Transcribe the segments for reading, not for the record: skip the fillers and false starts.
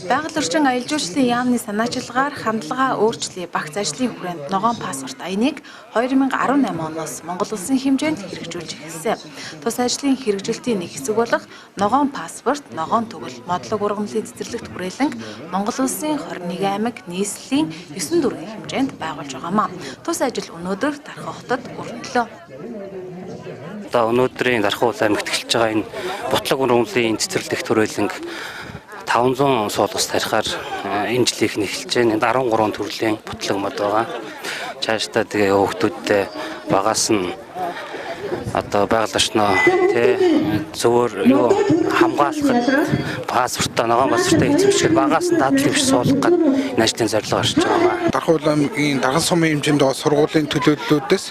Байгаль орчин аялал жуулчлалын яамны санаачилгаар хандлага өөрчлөлий багц ажлын хүрээнд ногоон паспорт аяныг 2018 оноос Монгол улсын хэмжээнд хэрэгжүүлж эхэлсэн. Тус ажлын хэрэгжилтийн нэг хэсэг болох ногоон паспорт, ногоон төгөл, модлог ургамлын цэцэрлэгт хүрээлэн Монгол улсын 21 аймаг нийслэлийн 9 дүүргийн хэмжээнд байгуулж байгаамаа. Тус ажил өнөөдөр Дархан хотод өрнөлөө. Өнөөдрийн Дархан аймагт эхэлж байгаа энэ ботлог ургамлын цэцэрлэгт хүрээлэн 500 суулгас тарихаар энэ жилийнх нь эхэлж байна. 13 төрлийн ботлог мод байгаа. Цаашдаа тэгээ хүүхдүүдтэй багаас нь байгаль орчноо зөвөр юу хамгаалахад паспортоо ногоон паспортоо эзэмших багаас нь дадлыг биш суулгах гэдэг энэ ажлын зорилго гарч байгаа. Дархан аймгийн Дархан сумын хэмжээнд байгаа сургуулийн төлөөллүүдээс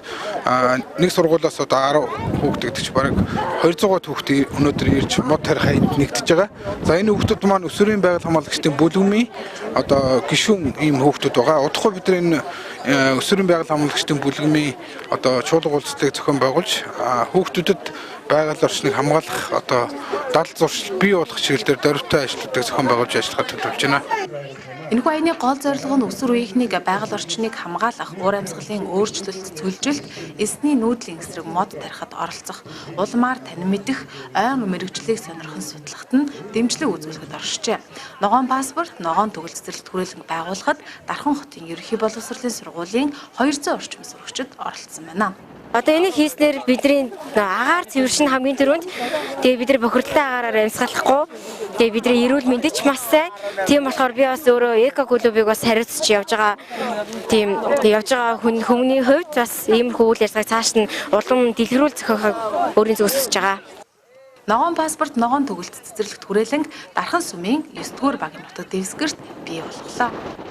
нэг сургуулиас одоо 10 хүүхэд гэж бараг 200 хүүхэд өнөөдөр ирж мод тарих аянд нэгдэж байгаа. За энэ хүүхдүүд маань өсвөрийн байгаль хамгаалагчдын бүлгэмийн одоо гишүүн ийм хүүхдүүд байгаа. Удахгүй бид энэ өсвөрийн байгаль хамгаалагчдын бүлгэмийн одоо чуулга уулзалтыг зохион байгуулж хүүхдүүдэд байгаль орчныг хамгаалах одоо дадал зуршил бий болох чиглэлээр дөрвтэй ажлуудыг зохион байгуулж ажиллахад төлөвлөж байна. Энэхүү аяны гол зорилго нь өсвөр үеийнхнийг байгаль орчныг хамгаалах, уур амьсгалын өөрчлөлт, цөлжилт, эсний нүүдлийн эсрэг мод тарихад оролцох, улмаар танин мэдэх, ойн мэрэгжлийг сонирхон судлахад нь дэмжлэг үзүүлэхэд оршжээ. Ногоон паспорт, ногоон төгөл цэцэрлэгт хүрээлэн байгуулахад Дархан хотын ерөнхий боловсролын сургуулийн 200 орчим сурагчид оролцсон байна. Одоо энийг хийснээр бидний агаар цэвэршин хамгийн түрүүнд тэгээ бид нар бохирдолтой агаараар амьсгалахгүй тэгээ бидний эрүүл мэндэд ч маш сайн. Тийм болохоор би бас өөрөө эко клубыг бас хариуцж явж байгаа. Тийм явж байгаа хүмүүний хувьд бас иймэрхүү үйл ажиллагааг цааш нь улам дэлгэрүүл зохиохыг өөрийн зөвсөж байгаа. Ногоон паспорт, ногоон төгөлт цэцэрлэгт хүрээлэн Дархан сумын 9 дугаар багийн нутаг дэвсгэрт бий болголоо.